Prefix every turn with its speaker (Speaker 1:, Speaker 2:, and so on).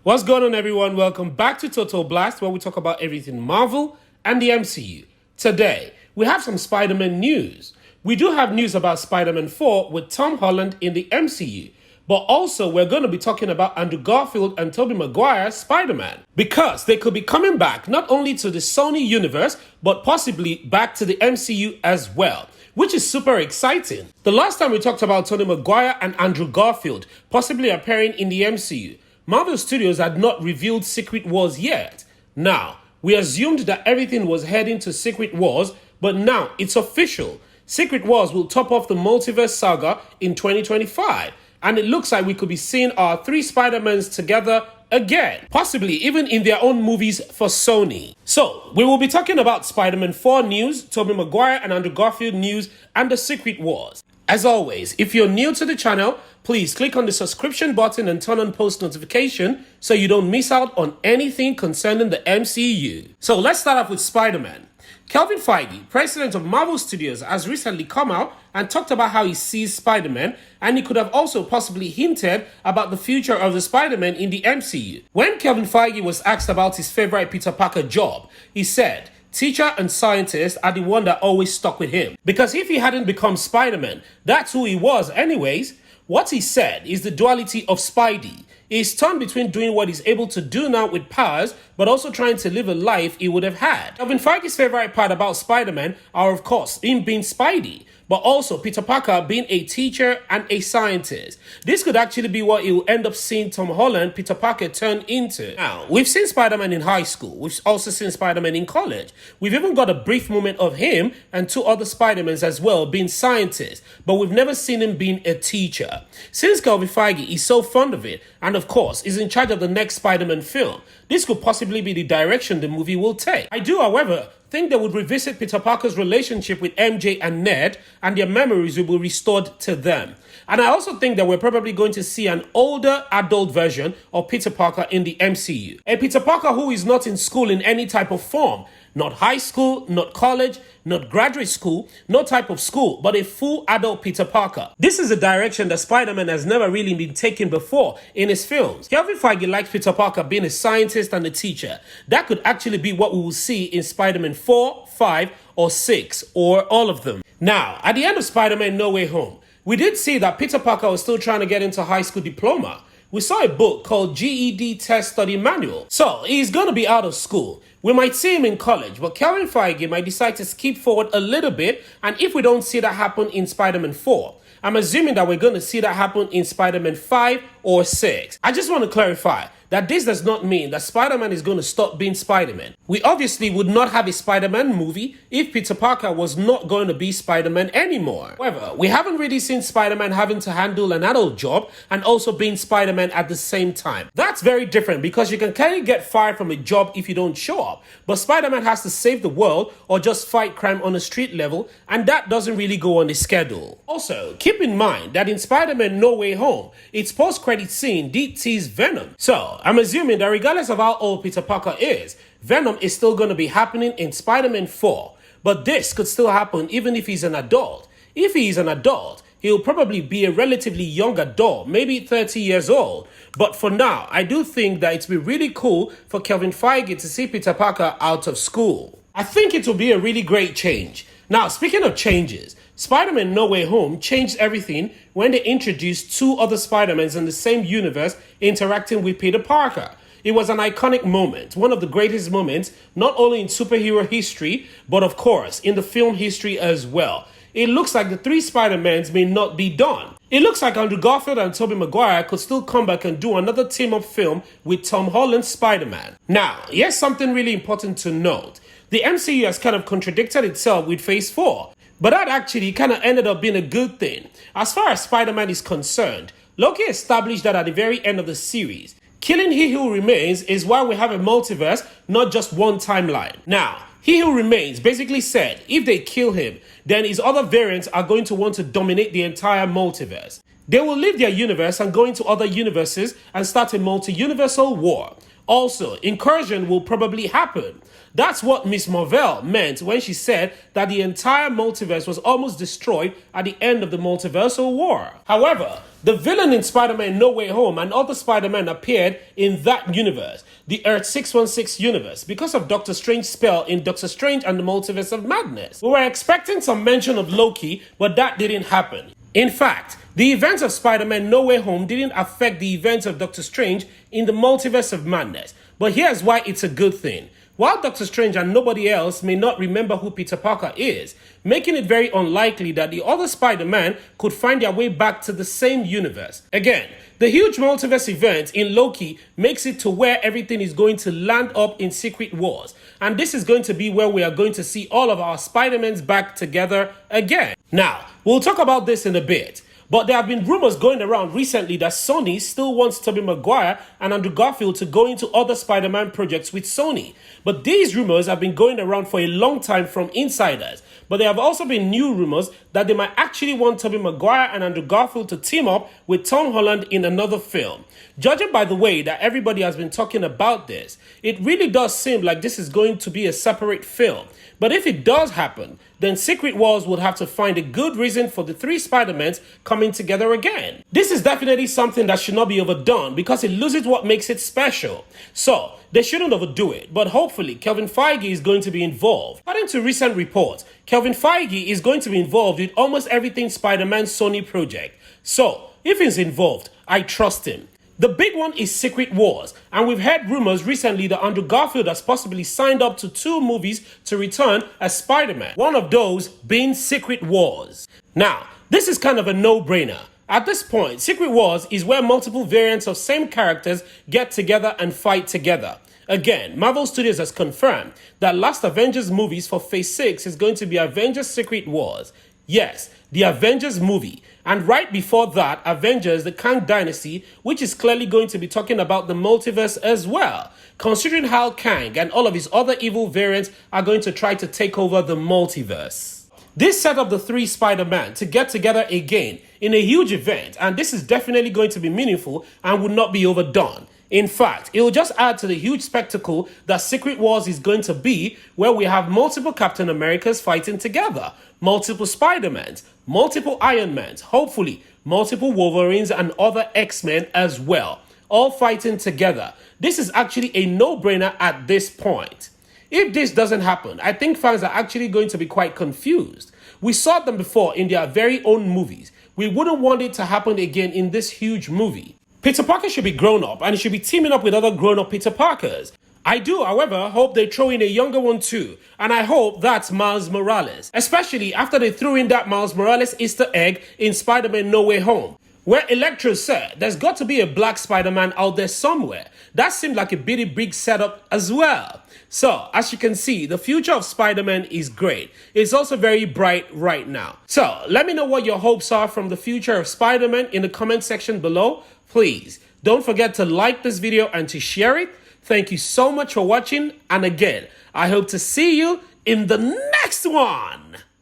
Speaker 1: What's going on, everyone? Welcome back to Total Blast, where we talk about everything Marvel and the MCU. Today, we have some Spider-Man news. We do have news about Spider-Man 4 with Tom Holland in the MCU. But also, we're going to be talking about Andrew Garfield and Tobey Maguire's Spider-Man. Because they could be coming back not only to the Sony universe, but possibly back to the MCU as well, which is super exciting. The last time we talked about Tobey Maguire and Andrew Garfield possibly appearing in the MCU, Marvel Studios had not revealed Secret Wars yet. Now, we assumed that everything was heading to Secret Wars, but now it's official. Secret Wars will top off the Multiverse saga in 2025, and it looks like we could be seeing our three Spider-Mans together again, possibly even in their own movies for Sony. So, we will be talking about Spider-Man 4 news, Tobey Maguire and Andrew Garfield news, and the Secret Wars. As always, if you're new to the channel, please click on the subscription button and turn on post notification so you don't miss out on anything concerning the MCU. So let's start off with Spider-Man. Kevin Feige, president of Marvel Studios, has recently come out and talked about how he sees Spider-Man, and he could have also possibly hinted about the future of the Spider-Man in the MCU. When Kevin Feige was asked about his favorite Peter Parker job, he said, teacher and scientist are the one that always stuck with him. Because if he hadn't become Spider-Man, that's who he was anyways. What he said is the duality of Spidey. He's torn between doing what he's able to do now with powers, but also trying to live a life he would have had. Kevin Feige's favorite part about Spider-Man are, of course, him being Spidey, but also Peter Parker being a teacher and a scientist. This could actually be what he will end up seeing Tom Holland, Peter Parker, turn into. Now, we've seen Spider-Man in high school. We've also seen Spider-Man in college. We've even got a brief moment of him and two other Spider-Mans as well being scientists, but we've never seen him being a teacher. Since Kevin Feige is so fond of it, and of course is in charge of the next Spider-Man film, this could possibly be the direction the movie will take. I do, however, think they would revisit Peter Parker's relationship with MJ and Ned, and their memories will be restored to them. And I also think that we're probably going to see an older adult version of Peter Parker in the MCU. A Peter Parker who is not in school in any type of form. Not high school, not college, not graduate school, no type of school, but a full adult Peter Parker. This is a direction that Spider-Man has never really been taken before in his films. Kevin Feige likes Peter Parker being a scientist and a teacher. That could actually be what we will see in Spider-Man 4, 5, or 6, or all of them. Now, at the end of Spider-Man No Way Home, we did see that Peter Parker was still trying to get into high school diploma. We saw a book called GED Test Study Manual. So, he's going to be out of school. We might see him in college, but Kevin Feige might decide to skip forward a little bit, and if we don't see that happen in Spider-Man 4, I'm assuming that we're going to see that happen in Spider-Man 5 or 6. I just want to clarify that this does not mean that Spider-Man is going to stop being Spider-Man. We obviously would not have a Spider-Man movie if Peter Parker was not going to be Spider-Man anymore. However, we haven't really seen Spider-Man having to handle an adult job and also being Spider-Man at the same time. That's very different because you can kind of get fired from a job if you don't show up, but Spider-Man has to save the world or just fight crime on a street level, and that doesn't really go on the schedule. Also, keep in mind that in Spider-Man No Way Home, its post-credit scene did tease Venom. So, I'm assuming that regardless of how old Peter Parker is, Venom is still going to be happening in Spider-Man 4. But this could still happen even if he's an adult. If he is an adult, he'll probably be a relatively young adult, maybe 30 years old. But for now, I do think that it'd be really cool for Kevin Feige to see Peter Parker out of school. I think it will be a really great change. Now, speaking of changes, Spider-Man No Way Home changed everything when they introduced two other Spider-Mans in the same universe interacting with Peter Parker. It was an iconic moment, one of the greatest moments, not only in superhero history, but of course, in the film history as well. It looks like the three Spider-Mans may not be done. It looks like Andrew Garfield and Tobey Maguire could still come back and do another team-up film with Tom Holland's Spider-Man. Now, here's something really important to note. The MCU has kind of contradicted itself with Phase 4. But that actually kind of ended up being a good thing. As far as Spider-Man is concerned, Loki established that at the very end of the series, killing He Who Remains is why we have a multiverse, not just one timeline. Now, He Who Remains basically said if they kill him, then his other variants are going to want to dominate the entire multiverse. They will leave their universe and go into other universes and start a multi-universal war. Also, incursion will probably happen. That's what Miss Marvel meant when she said that the entire multiverse was almost destroyed at the end of the multiversal war. However, the villain in Spider-Man No Way Home and other Spider-Man appeared in that universe, the Earth 616 universe, because of Doctor Strange's spell in Doctor Strange and the Multiverse of Madness. We were expecting some mention of Loki, but that didn't happen. In fact, the events of Spider-Man No Way Home didn't affect the events of Doctor Strange in the Multiverse of Madness. But here's why it's a good thing. While Doctor Strange and nobody else may not remember who Peter Parker is, making it very unlikely that the other Spider-Man could find their way back to the same universe. Again, the huge multiverse event in Loki makes it to where everything is going to land up in Secret Wars. And this is going to be where we are going to see all of our Spider-Mans back together again. Now, we'll talk about this in a bit. But there have been rumors going around recently that Sony still wants Tobey Maguire and Andrew Garfield to go into other Spider-Man projects with Sony. But these rumors have been going around for a long time from insiders. But there have also been new rumors that they might actually want Tobey Maguire and Andrew Garfield to team up with Tom Holland in another film. Judging by the way that everybody has been talking about this, it really does seem like this is going to be a separate film. But if it does happen, then Secret Wars would have to find a good reason for the three Spider-Mans coming together again. This is definitely something that should not be overdone because it loses what makes it special. So, they shouldn't overdo it, but hopefully Kevin Feige is going to be involved. According to recent reports, Kevin Feige is going to be involved with almost everything Spider-Man Sony project. So, if he's involved, I trust him. The big one is Secret Wars, and we've heard rumors recently that Andrew Garfield has possibly signed up to 2 movies to return as Spider-Man, one of those being Secret Wars. Now, this is kind of a no-brainer. At this point, Secret Wars is where multiple variants of same characters get together and fight together. Again, Marvel Studios has confirmed that last Avengers movies for Phase 6 is going to be Avengers Secret Wars. Yes, the Avengers movie. And right before that, Avengers The Kang Dynasty, which is clearly going to be talking about the multiverse as well, considering how Kang and all of his other evil variants are going to try to take over the multiverse. This set up the 3 Spider-Man to get together again in a huge event, and this is definitely going to be meaningful and would not be overdone. In fact, it will just add to the huge spectacle that Secret Wars is going to be, where we have multiple Captain Americas fighting together, multiple Spider-Mans, multiple Iron Mans, hopefully multiple Wolverines and other X-Men as well, all fighting together. This is actually a no-brainer at this point. If this doesn't happen, I think fans are actually going to be quite confused. We saw them before in their very own movies. We wouldn't want it to happen again in this huge movie. Peter Parker should be grown up and he should be teaming up with other grown-up Peter Parkers. I do, however, hope they throw in a younger one too, and I hope that's Miles Morales, especially after they threw in that Miles Morales Easter egg in Spider-Man No Way Home, where Electro said there's got to be a black Spider-Man out there somewhere. That seemed like a pretty big setup as well. So, as you can see, the future of Spider-Man is great. It's also very bright right now. So, let me know what your hopes are from the future of Spider-Man in the comment section below. Please, don't forget to like this video and to share it. Thank you so much for watching, and again, I hope to see you in the next one.